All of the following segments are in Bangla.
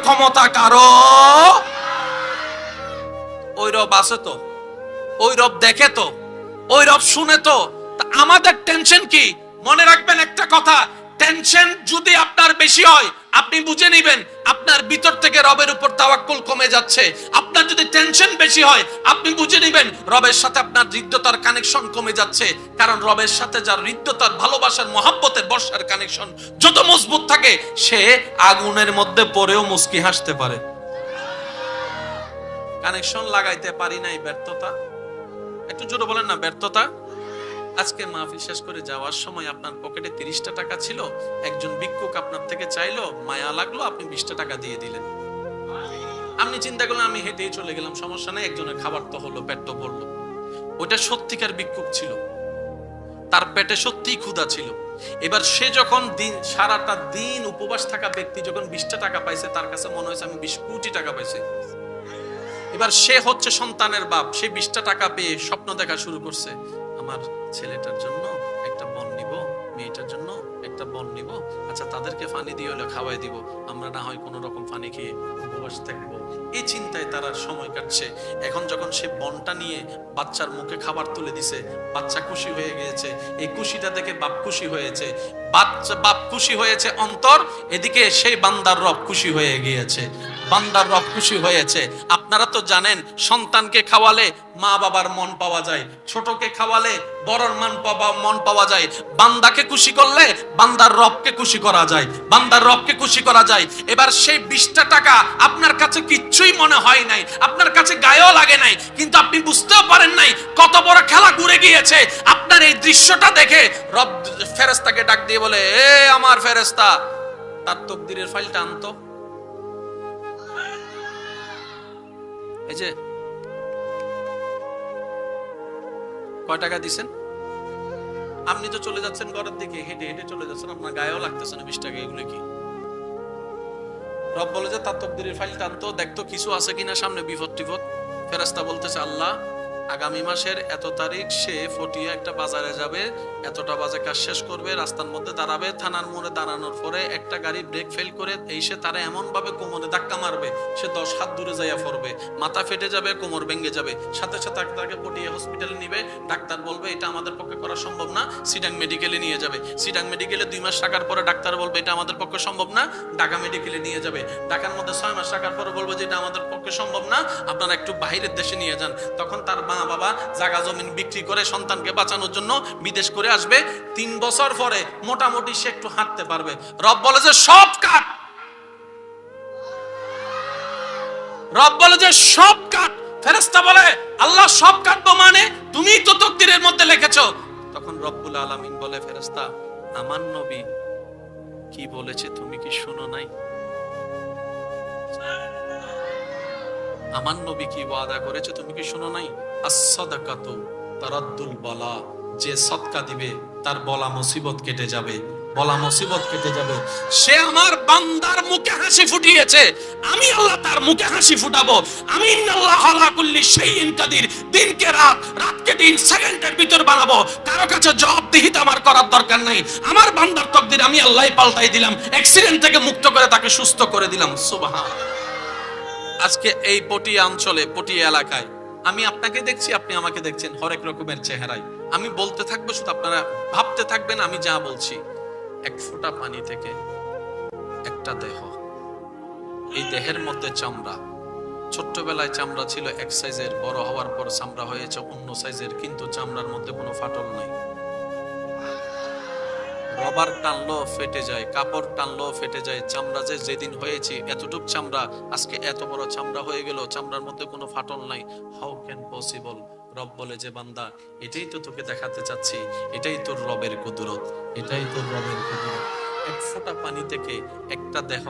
ক্ষমতা কারো। ওই রব আছে তো, ওই রব দেখে তো, ওই রব শুনে তো। আমাদের টেনশন কি? মনে রাখবেন একটা কথা, টেনশন যদি আপনার বেশি হয় আপনি বুঝে নেবেন আপনার ভিতর থেকে রবের উপর তাওয়াক্কুল কমে যাচ্ছে। আপনার যদি টেনশন বেশি হয় আপনি বুঝে নেবেন রবের সাথে আপনার হৃদ্যতার কানেকশন কমে যাচ্ছে। কারণ রবের সাথে যার হৃদ্যতার, ভালোবাসার, মহব্বতের, বর্ষার কানেকশন যত মজবুত থাকে সে আগুনের মধ্যে পড়েও মুস্কি হাসতে পারে। কানেকশন লাগাইতে পারি নাই, ব্যর্থতা। একটু জোরে বলেন না, ব্যর্থতা। আজকে মাহফিল শেষ করে যাওয়ার সময় আপনার পকেটে 30টা টাকা ছিল, একজন ভিক্ষুক আপনার থেকে চাইলো, মায়া লাগলো, আপনি 20টা টাকা দিয়ে দিলেন। আপনি চিন্তা করলেন আমি হেঁটেই চলে গেলাম, সমস্যা নেই, একজনের খাবার তো হলো, পেট তো ভরলো। ওইটা সত্যিকার ভিক্ষুক ছিল, তার পেটে সত্যিই ক্ষুধা ছিল। এবার সে যখন সারাটা দিন উপবাস থাকা ব্যক্তি যখন 20টা টাকা পাইছে, তার কাছে মনে হয়েছে আমি 20 কোটি টাকা পাইছি। এবার সে হচ্ছে সন্তানের বাপ, সে 20টা টাকা পেয়ে স্বপ্ন দেখা শুরু করছে, আমার ছেলেটার জন্য একটা বন নিব, মেয়েটার জন্য একটা বন নিব, আচ্ছা তাদেরকে পানি দিয়ে হলে খাওয়াই দিব, আমরা না হয় কোনো রকম পানি খেয়ে উপবাস থাকবো। এই চিন্তায় তারা সময় কাটছে। এখন যখন সে বনটা নিয়ে বাচ্চার মুখে খাবার তুলে দিছে, বাচ্চা খুশি হয়ে গিয়েছে। এই খুশিটা দেখে বাপ খুশি হয়েছে, বাপ খুশি হয়েছে অন্তর, এদিকে সেই বান্দার রব খুশি হয়ে গিয়েছে, বান্দার রব খুশি হয়েছে। আপনারা তো জানেন সন্তানকে খাওয়ালে মা বাবার মন পাওয়া যায়, ছোটকে খাওয়ালে বড়র মন পাওয়া যায়। বান্দাকে খুশি করলে বান্দার রবকে খুশি করা যায়, বান্দার রবকে খুশি করা যায়। এবার সেই 20টা টাকা আপনার কাছে কিচ্ছুই মনে হয় নাই, আপনার কাছে গায়েও লাগে নাই, কিন্তু আপনি বুঝতেও পারেন নাই কত বড় খেলা ঘুরে গিয়েছে। আপনার এই দৃশ্যটা দেখে রব ফেরেশতাকে ডাক দিয়ে বলে, এ আমার ফেরেশতা, তার তাকদীরের ফাইলটা আনতো। এই যে কয় টাকা দিছেন? আপনি তো চলে যাচ্ছেন ঘরের দিকে, হেঁটে হেঁটে চলে যাচ্ছেন, আপনার গায়েও লাগতেছে না 20 টাকা, এগুলো কি? রব বলে যে তার তাকদীরের ফাইলটা আনতো, দেখতো কিছু আছে কিনা সামনে, বিপদ টিপদ। ফেরেশতা বলতেছে, আল্লাহ আগামী মাসের এত তারিখ সে ফটিয়া একটা বাজারে যাবে, এতটা বাজে কাজ শেষ করবে, রাস্তার মধ্যে দাঁড়াবে, থানার মোড়ে দাঁড়ানোর পরে একটা গাড়ি ব্রেক ফেল করে এসে তারা এমন ভাবে কোমরে ধাক্কা মারবে, সে 10 হাত দূরে যাইয়া পড়বে, মাথা ফেটে যাবে, কোমর ভেঙে যাবে। সাথে সাথে তাকে পটিয়া হসপিটালে নিবে, ডাক্তার বলবে এটা আমাদের পক্ষে করা সম্ভব না, সিডাং মেডিকেলে নিয়ে যাবে। সিডাং মেডিকেলে 2 মাস থাকার পরে ডাক্তার বলবে এটা আমাদের পক্ষে সম্ভব না, ঢাকা মেডিকেলে নিয়ে যাবে। ঢাকার মধ্যে 6 মাস থাকার পরে বলবে যে এটা আমাদের পক্ষে সম্ভব না, আপনারা একটু বাইরের দেশে নিয়ে যান। তখন তার মা বাবা জায়গা জমিন বিক্রি করে সন্তানকে বাঁচানোর জন্য বিদেশ করে আসবে। 3 বছর পরে মোটামুটি সে একটু হাঁটতে পারবে। রব বলে যে সব কাট, রব বলে যে সব কাট। ফেরেশতা বলে আল্লাহ সব কাটবো মানে? তুমিই তো তাকদীরের মধ্যে লিখেছো। তখন রব্বুল আলামিন বলে, ফেরেশতা আমার নবী কি বলেছে তুমি কি শুনো নাই? আমার নবী কি ওয়াদা করেছে তুমি কি শুনো নাই? as-সাদাকাতু তারাদ্দুল বালা, যে সদকা দিবে তার বলা মুসিবত কেটে যাবে, বলা মুসিবত কেটে যাবে। সে আমার বান্দার মুখে হাসি ফুটিয়েছে, আমি আল্লাহ তার মুখে হাসি ফুটাবো। আমি ইন্নাল্লাহা আলা কুল্লি শাইইন কাদির, দিনকে রাত, রাতকে দিন, সেকেন্ডের ভিতর বানাবো। কারো কাছে জবাবদিহিতা আমার করার দরকার নাই। আমার বান্দার তাকদীর আমি আল্লাহই পাল্টাই দিলাম, অ্যাক্সিডেন্ট থেকে মুক্ত করে তাকে সুস্থ করে দিলাম। সুবহানাল্লাহ। আজকে এই পটিয়া অঞ্চলে, পটিয়া এলাকায় আমি আপনাকে দেখছি, আপনি আমাকে দেখছেন, হরেক রকমের চেহারায়। আমি বলতে থাকবো, শুধু আপনারা ভাবতে থাকবেন আমি যা বলছি। এক ফোঁটা পানি থেকে একটা দেহ, এই দেহের মধ্যে চামড়া। ছোট্টবেলায় চামড়া ছিল এক সাইজের, বড় হওয়ার পর চামড়া হয়েছে অন্য সাইজের, কিন্তু চামড়ার মধ্যে কোনো ফাটল নাই। রবার টানলো ফেটে যায়, কাপড় টানলো ফেটে যায়, চামড়া যে যেদিন হয়েছে এতটুক চামড়া আজকে এত বড় চামড়া হয়ে গেল, চামড়ার মধ্যে কোনো ফাটল নাই। How can possible? রব বলে যে বান্দা এটাই তো তোকে দেখাতে চাচ্ছি, এটাই তোর রবের কুদরত, এটাই তোর রবের কুদরত। এক ফোঁটা পানি থেকে একটা দেহ,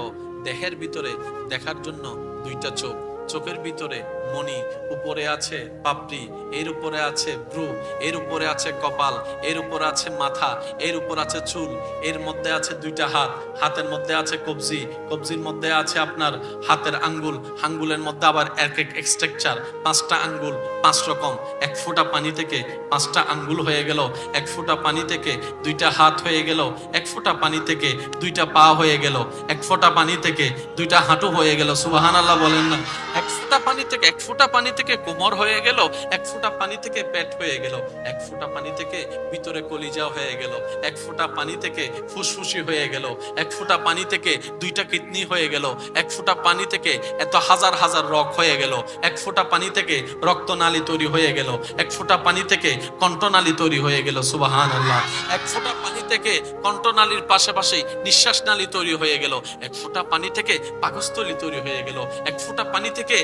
দেহের ভিতরে দেখার জন্য 2টা চোখ, চোখের ভিতরে মণি, উপরে আছে পাপড়ি, এর উপরে আছে ভ্রু, এর উপরে আছে কপাল, এর উপরে আছে মাথা, এর উপর আছে চুল, এর মধ্যে আছে দুইটা হাত, হাতের মধ্যে আছে কবজি, কবজির মধ্যে আছে আপনার হাতের আঙ্গুল, আঙ্গুলের মধ্যে আবার এক এক স্ট্রাকচার, 5টা আঙ্গুল 5 রকম। 1 ফোঁটা পানি থেকে 5টা আঙ্গুল হয়ে গেল, 1 ফোঁটা পানি থেকে 2টা হাত হয়ে গেল, 1 ফোঁটা পানি থেকে 2টা পা হয়ে গেল, 1 ফোঁটা পানি থেকে 2টা হাঁটু হয়ে গেল। সুবহানাল্লাহ বলেন না। 1 ফোঁটা পানি থেকে 1 ফোঁটা পানি থেকে কোমর হয়ে গেল, 1 ফোঁটা পানি থেকে পেট হয়ে গেল, 1 ফোঁটা পানি থেকে ভিতরে কলিজা হয়ে গেল, 1 ফোঁটা পানি থেকে ফুসফুসি হয়ে গেল, 1 ফোঁটা পানি থেকে 2টা কিডনি হয়ে গেল, 1 ফোঁটা পানি থেকে এত হাজার হাজার রগ হয়ে গেল, 1 ফোঁটা পানি থেকে রক্তনালী তৈরি হয়ে গেল, 1 ফোঁটা পানি থেকে কণ্ঠনালী তৈরি হয়ে গেল। সুবহানাল্লাহ। 1 ফোঁটা পানি থেকে কণ্ঠনালীর পাশাপাশি নিঃশ্বাস নালী তৈরি হয়ে গেল, 1 ফোঁটা পানি থেকে পাকস্থলী তৈরি হয়ে গেল, 1 ফোঁটা পানি থেকে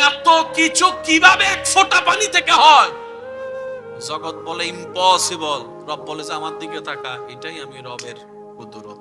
এত কিছু কিভাবে 1 ফোঁটা পানি থেকে হয়? জগৎ বলে ইম্পসিবল, রব বলে যে আমার দিকে তাকা, এটাই আমি রবের কুদরত।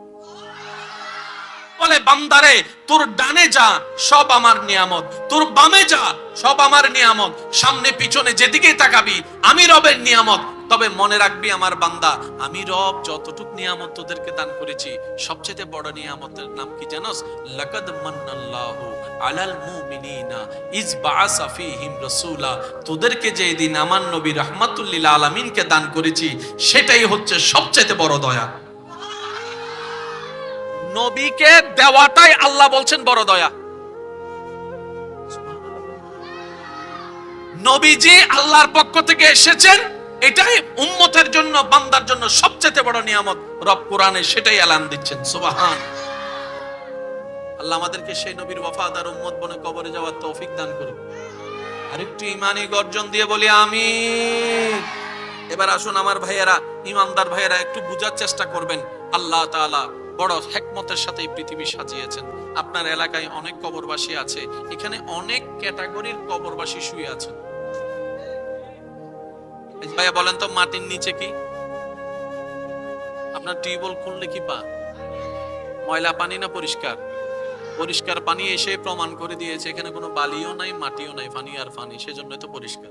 বলে বান্দারে তোর ডানে যা সব আমার নিয়ামত, তোর বামে যা সব আমার নিয়ামত, সামনে পিছনে যেদিকেই তাকাবি আমি রবের নিয়ামত। তবে মনে রাখবি আমার বান্দা, আমি রব যতটুক নিয়ামত তোদেরকে দান করেছি, সবচেয়ে বড় নিয়ামতের নাম কি জানোস? লাকাদ মান্নাল্লাহু আলাল মুমিনিনা ইজ বাআসা ফীহিম রাসূলা। তোদেরকে যে দিন আমার নবী রাহমাতুল লিল আলামিনকে দান করেছি, সেটাই হচ্ছে সবচেয়ে বড় দয়া। নবীকে দেওয়াটাই আল্লাহ বলছেন বড় দয়া। নবীজি আল্লাহর পক্ষ থেকে এসেছেন, এটাই উম্মতের জন্য, বান্দার জন্য সবচেয়ে বড় নিয়ামত। রব কোরআনে সেটাই এলান দিচ্ছেন। সুবহান আল্লাহ আমাদেরকে সেই নবীর ওয়াফাদার উম্মত বনে কবরে যাওয়ার তৌফিক দান করুন। আরেকটু ঈমানি গর্জন দিয়ে বলি আমিন। এবার আসুন আমার ভাইয়েরা, ইমানদার ভাইয়েরা, একটু বুঝার চেষ্টা করবেন। আল্লাহ তাআলা বড় হিকমতের সাথে এই পৃথিবী সাজিয়েছেন। আপনার এলাকায় অনেক কবরবাসী আছে, এখানে অনেক ক্যাটাগরির কবরবাসী শুয়ে আছেন। ভাইয়া বলেন তো, মাটির নিচে কি আপনার টিউবওয়েল খুললে কি পা? ময়লা পানি না পরিষ্কার? পরিষ্কার পানি এসে প্রমাণ করে দিয়েছে এখানে কোনো বালিও নাই, মাটিও নাই, পানি আর পানি, সেজন্য তো পরিষ্কার।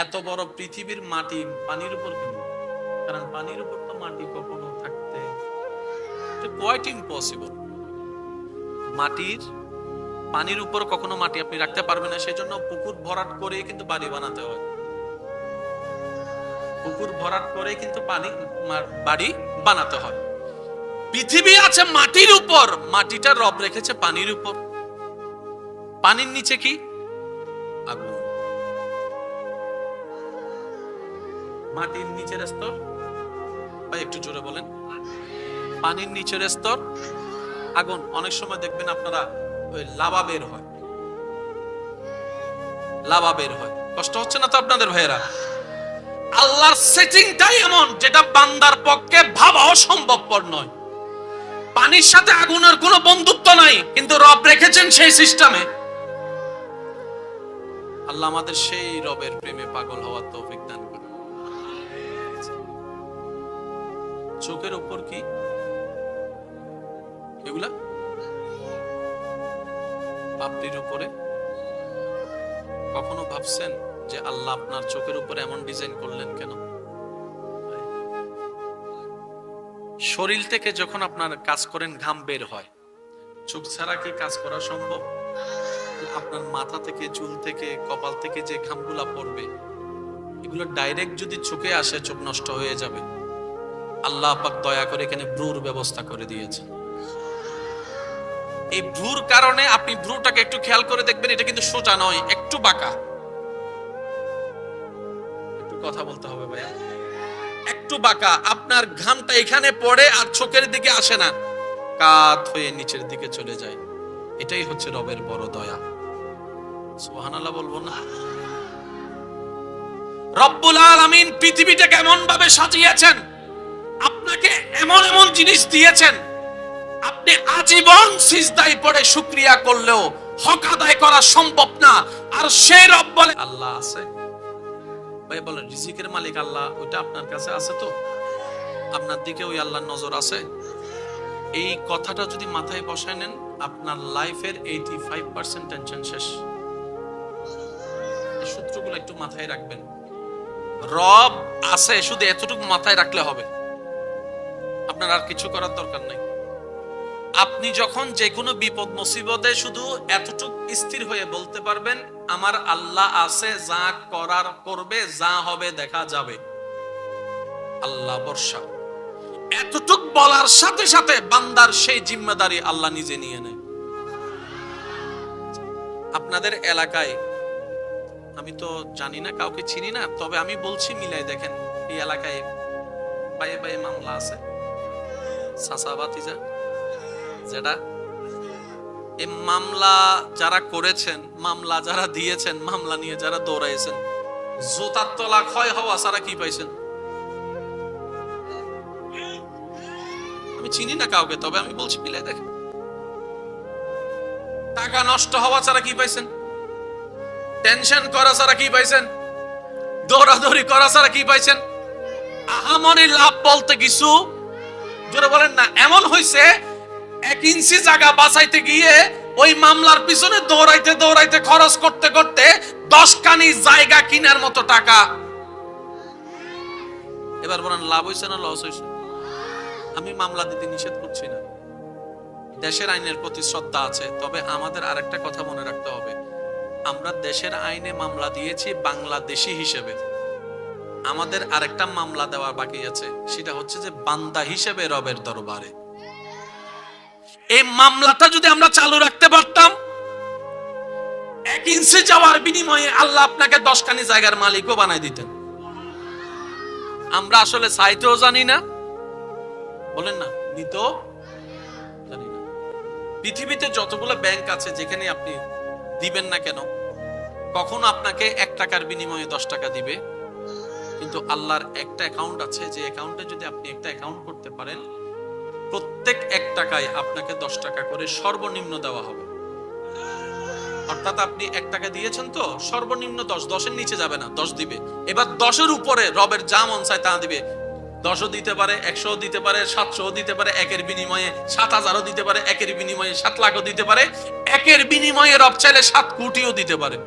এত বড় পৃথিবীর মাটি পানির উপর কেন? কারণ পানির উপর তো মাটি কখনো থাকতে কোয়াইট ইম্পসিবল। মাটির পানির উপর কখনো মাটি আপনি রাখতে পারবেন না, সেজন্য পুকুর ভরাট করে কিন্তু বাড়ি বানাতে হয়। পুকুর ভরাট করে কিন্তু বাড়ি বানাতে হয়। পৃথিবী আছে মাটির উপর, মাটিটা রব রেখেছে পানির উপর। পানির নিচে কি? আগুন। মাটির নিচের স্তর, ভাই একটু জোরে বলেন। পানির নিচের স্তর আগুন। অনেক সময় দেখবেন আপনারা ওই লাভা বের হয়, লাভা বের হয়। কষ্ট হচ্ছে না তো আপনাদের ভাইয়েরা? আল্লাহর সেটিংটাই এমন যেটা বান্দার পক্ষে ভাবাও সম্ভবপর নয়। পানির সাথে আগুনের কোনো বন্ধুত্ব নাই, কিন্তু রব রেখেছেন সেই সিস্টেমে। আল্লাহ আমাদের সেই রবের প্রেমে পাগল হওয়ার তৌফিক দান করুন। চোখের উপর কি এগুলা? পাপড়ির উপরে। কখনো ভাবছেন যে আল্লাহ আপনার চোখের উপরে এমন ডিজাইন করলেন কেন? শরীর থেকে যখন আপনার কাজ করেন ঘাম বের হয়, চোখ ছাড়া কি কাজ করা সম্ভব? আপনার মাথা থেকে, চুল থেকে, কপাল থেকে যে ঘামগুলা পড়বে, এগুলো ডাইরেক্ট যদি চোখে আসে চোখ নষ্ট হয়ে যাবে। আল্লাহ পাক দয়া করে এখানে ভ্রুর ব্যবস্থা করে দিয়েছেন। এই ভ্রুর কারণে আপনি ভ্রুটাকে একটু খেয়াল করে দেখবেন, এটা কিন্তু সোজা নয়, একটু বাঁকা। একটু কথা বলতে হবে ভাইয়া, একটু বাঁকা। আপনার ঘামটা এখানে পড়ে আর চোখের দিকে আসে না, কাত হয়ে নিচের দিকে চলে যায়। এটাই হচ্ছে রবের বড় দয়া। সুবহানাল্লাহ বলবো না? রব্বুল আলামিন পৃথিবীটা কেমন ভাবে সাজিয়েছেন, আপনাকে এমন এমন জিনিস দিয়েছেন, আপনি আজীবন সিজদায় পড়ে শুকরিয়া করলেও হক আদায় করা সম্ভব না। আর সেই রব বলে আল্লাহ আছে। ভাই বলেন, রিজিকের মালিক আল্লাহ, ওইটা আপনার কাছে আছে তো? আপনার দিকে ওই আল্লাহর নজর আছে? এই কথাটা যদি মাথায় বসায় নেন, আপনার লাইফের 85% টেনশন শেষ। এই সূত্রগুলো একটু মাথায় রাখবেন। রব আছে, শুধু এতটুকু মাথায় রাখলে হবে, আপনার আর কিছু করার দরকার নাই। আপনি যখন যে কোনো বিপদ মুসিবতে শুধু এতটুকু স্থির হয়ে বলতে পারবেন, আমার আল্লাহ আছে, যা করার করবে, যা হবে দেখা যাবে, আল্লাহ ভরসা। এতটুক বলার সাথে সাথে বান্দার সেই জিম্মেদারি আল্লাহ নিজে নিয়ে নেয়। আপনাদের এলাকায়, আমি তো জানি না, কাউকে চিনি না, তবে আমি বলছি মিলাই দেখেন, এই এলাকায় পায়ে পায়ে মামলা আছে, সাসাবাতিজা যেটা, এই মামলা যারা করেছেন, মামলা যারা দিয়েছেন, মামলা নিয়ে যারা দৌড়াইছেন, জুতার তলা ক্ষয় হওয়া ছাড়া কি পাইছেন? আমি চিনি না কাউকে, তবে আমি বলছি মিলাই দেখেন, টাকা নষ্ট হওয়া ছাড়া কি পাইছেন? টেনশন করা ছাড়া কি পাইছেন? দৌড়াদৌড়ি করা ছাড়া কি পাইছেন? আহামরি লাভ বলতে কিছু জোরে বলেন না। এমন হইছে 1 ইঞ্চি জায়গা বাঁচাইতে গিয়ে ওই মামলার পিছনে দৌড়াইতে দৌড়াইতে খরচ করতে করতে 10 কানি জায়গা কিনার মতো টাকা। এবার বলেন লাভ হইছে না লস হইছে? আমি মামলা দিতে নিষেধ করছি না, দেশের আইনের প্রতি শ্রদ্ধা আছে, তবে আমাদের আরেকটা কথা মনে রাখতে হবে, আমরা দেশের আইনে মামলা দিয়েছি বাংলাদেশি হিসেবে, আমাদের আরেকটা মামলা দেওয়া বাকি আছে, সেটা হচ্ছে যে বান্দা হিসেবে রবের দরবারে। এই মামলাটা যদি আমরা চালু রাখতে পারতাম, 1 ইঞ্চি যাওয়ার বিনিময়ে আল্লাহ আপনাকে 10 কানি জায়গার মালিকও বানাই দিতেন। আমরা আসলে চাইতেও জানি না, বলেন না, নিতেও জানি না। পৃথিবীতে যতগুলো ব্যাংক আছে, যেখানে আপনি দিবেন না কেন, কখনো আপনাকে 1 টাকার বিনিময়ে 10 টাকা দিবে, কিন্তু আল্লাহর একটা অ্যাকাউন্ট আছে, যে অ্যাকাউন্টে যদি আপনি একটা অ্যাকাউন্ট করতে পারেন, প্রত্যেক 1 টাকায় আপনাকে 10 টাকা করে সর্বনিম্ন দেওয়া হবে। অর্থাৎ আপনি 1 টাকা দিয়েছেন তো সর্বনিম্ন 10, 10-এর নিচে যাবে না, 10 দিবে। এবার 10-এর উপরে রবের যা মন চায় তা দিবে। 10ও দিতে পারে, 100ও দিতে পারে, 700ও দিতে পারে, 1-এর বিনিময়ে 7,000ও দিতে পারে, 1-এর বিনিময়ে 7 লাখও দিতে পারে, 1-এর বিনিময়ে রব চাইলে 7 কোটিও দিতে পারে।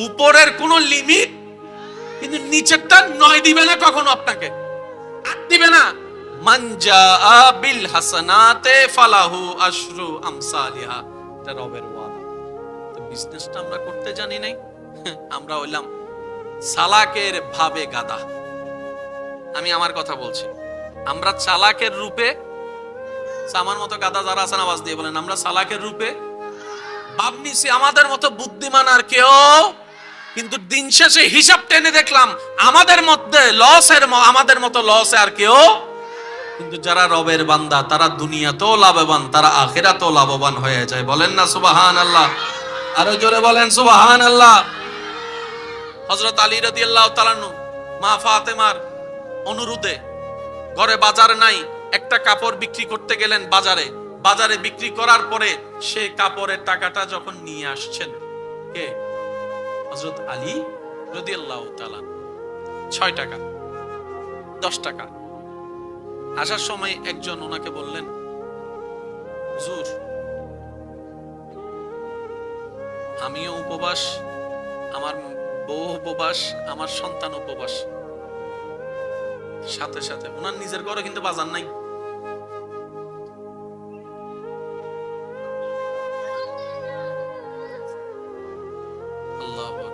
উপরের কোন লিমিট, কিন্তু নিচেরটা 9 দিবে না কখনো, আপনাকে 8 দিবে না। মান জাআ বিল হাসানাতে ফালাহু আশরু আমসালিহা, এটা রবের ওয়াদা। তো বিজনেসটা আমরা করতে জানি নাই, আমরা হইলাম চালাকের ভাবে গাদা। আমি আমার কথা বলছি, আমরা চালাকের রূপে, আমার মতো গাদা যারা আছেন আওয়াজ দিয়ে বলেন, আমরা চালাকের রূপে ভাব নিছি আমাদের মতো বুদ্ধিমান আর কেউ, কিন্তু দিন শেষে হিসাব টেনে দেখলাম আমাদের মধ্যে আমাদের মতো লসে আর কেউ। কিন্তু যারা রবের বান্দা, তারা দুনিয়াতেও লাভবান, তারা আখিরাতেও লাভবান হয়ে যায়। বলেন না সুবহানাল্লাহ, আরো জোরে বলেন সুবহানাল্লাহ। হযরত আলী রাদিয়াল্লাহু তাআলা আনহু মা ফাতেমার অনুরোধে, ঘরে বাজার নাই, একটা কাপড় বিক্রি করতে গেলেন বাজারে, বাজারে বিক্রি করার পরে সে কাপড়ের টাকাটা যখন নিয়ে আসছেন, কে? হযরত আলী রাদিয়াল্লাহু তাআলা। 6 টাকা, 10 টাকা। আসার সময় একজন ওনাকে বললেন, হুজুর, আমিও উপবাস, আমার বউ উপবাস, আমার সন্তান উপবাস, সাথে সাথে ওনার নিজের ঘরে কিন্তু বাজার নাই। আল্লাহু আকবার।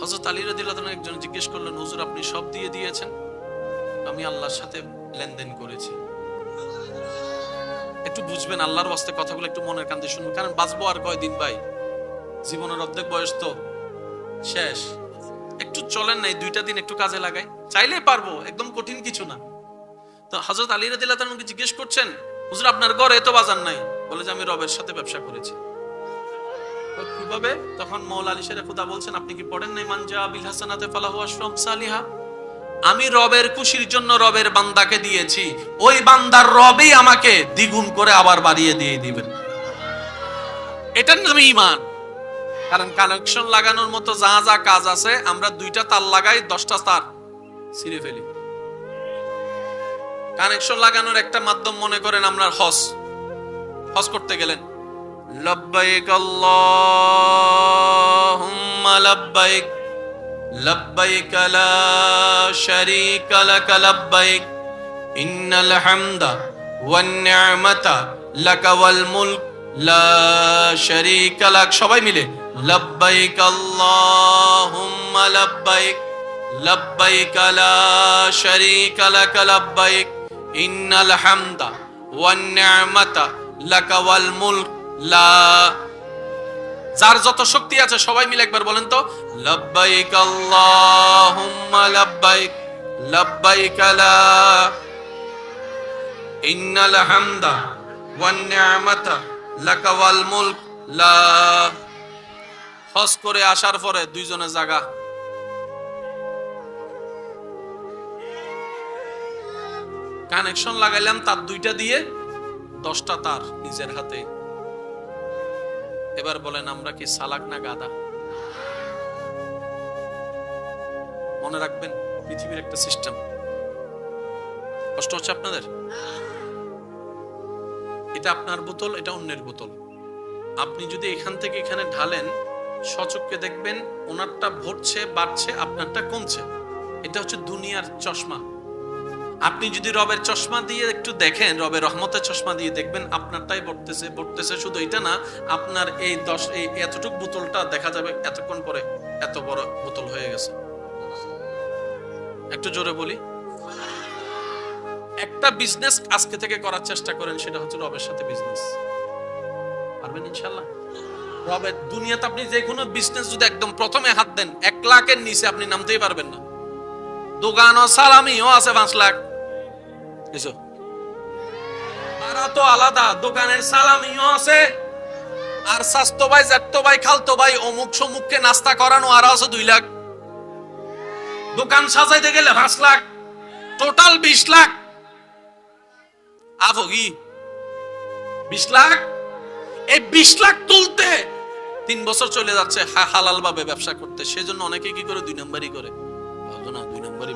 হযরত আলী রাদিয়াল্লাহু তাআলা একজন জিজ্ঞেস করলেন, হুজুর আপনি সব দিয়ে দিয়েছেন? আমি আল্লাহর সাথে লেনদেন করেছি। একটু বুঝবেন, আল্লাহর ওয়াস্তে কথাগুলো একটু মনের কান দিয়ে শুনবেন, কারণ বাঁচবো আর কয়দিন ভাই, জীবনের অর্ধেক বয়স তো শেষ। একটু চলেন না, এই 2টা দিন একটু কাজে লাগাই, চাইলেই পারবো, একদম কঠিন কিছু না। তো হযরত আলী রাদিয়াল্লাহু তাআলা জিজ্ঞেস করছেন, হুজুর আপনার ঘরে তো বাজার নাই? বলে যে আমি রবের সাথে ব্যবসা করেছি। কিভাবে? তখন মওলা আলী শেরে খুদা বলছেন, আপনি কি পড়েন নাই মান জাআ বিল হাসানাতি ফালাহু আশরু আমসালিহা? আমি রবের খুশির জন্য রবের বান্দাকে দিয়েছি, ওই বান্দার রবই আমাকে দ্বিগুণ করে আবার বাড়িয়ে দিয়ে দিবেন। এটার নামই ঈমান। কারণ কানেকশন লাগানোর মতো যা যা কাজ আছে, আমরা 2টা তার লাগাই, 10টা তার ছিঁড়ে ফেলি। কানেকশন লাগানোর একটা মাধ্যম মনে করেন আমরা হজ করতে গেলেন, লব্বাইক আল্লাহুম্মা লব্বাইক লব্বাইক লা শারীকা লাক লব্বাইক ইন্নাল হামদা ওয়ান নি'মাতা লাকা ওয়াল মুলক লা শারীকা লাক। সবাই মিলে লব্বাইক আল্লাহুম্মা লব্বাইক লব্বাইক লা শারীকা লাক লব্বাইক ইন্নাল হামদা ওয়ান নি'মাতা লাকা ওয়াল মুলক লা। যার যত শক্তি আছে সবাই মিলে একবার বলেন তো, লব্বাইক আল্লাহুম্মা লব্বাইক লব্বাইক লা ইন্নাল হামদা ওয়ান নি'মাতা লাকা ওয়াল মুলক লা। হজ করে আসার পরে দুইজনের জায়গা, কানেকশন লাগাইলাম তার দুইটা দিয়ে, 10টা তার নিজের হাতে। এবার বলেন আমরা কি সালাক না গাদা? মনে রাখবেন পৃথিবীর একটা সিস্টেম। কষ্ট হচ্ছে আপনাদের? এটা আপনার বোতল, এটা অন্যের বোতল। আপনি যদি এখান থেকে এখানে ঢালেন, সচক্ষে দেখবেন ওনারটা ভরছে বাড়ছে, আপনারটা কমছে। এটা হচ্ছে দুনিয়ার চশমা। আপনি যদি রবের চশমা দিয়ে একটু দেখেন, রবের রহমতের চশমা দিয়ে দেখবেন আপনারটাই বর্তেছে। শুধু এটা না, আপনার এই এতটুক বোতলটা দেখা যাবে এতক্ষণ পরে এত বড় বোতল হয়ে গেছে। একটু জোরে বলি, একটা বিজনেস আজকে থেকে করার চেষ্টা করেন, সেটা হচ্ছে রবের সাথে বিজনেস। পারবেন ইনশাআল্লাহ? রবের দুনিয়াতে আপনি যে কোনো বিজনেস যদি একদম প্রথমে হাত দেন, 1 লাখের নিচে আপনি নামতেই পারবেন না। দোকানও সালামিও আছে 5 লাখ, বুঝছো? তারা তো আলাদা, দোকানের সালামিও আছে, আর স্বাস্থ্য ভাই, জ্যাঠতো ভাই, খালতো ভাই, অমুক সমুককে নাস্তা করানো আর আছে 2 লাখ। দোকান সাজাইতে গেলে 5 লাখ, টোটাল 20 লাখ। আফগি 20 লাখ, এই 20 লাখ তুলতে 3 বছর চলে যাচ্ছে হালাল ভাবে ব্যবসা করতে। সেজন্য অনেকে কি করে 2 নাম্বারই করে, ভাবছো না 2 নাম্বারই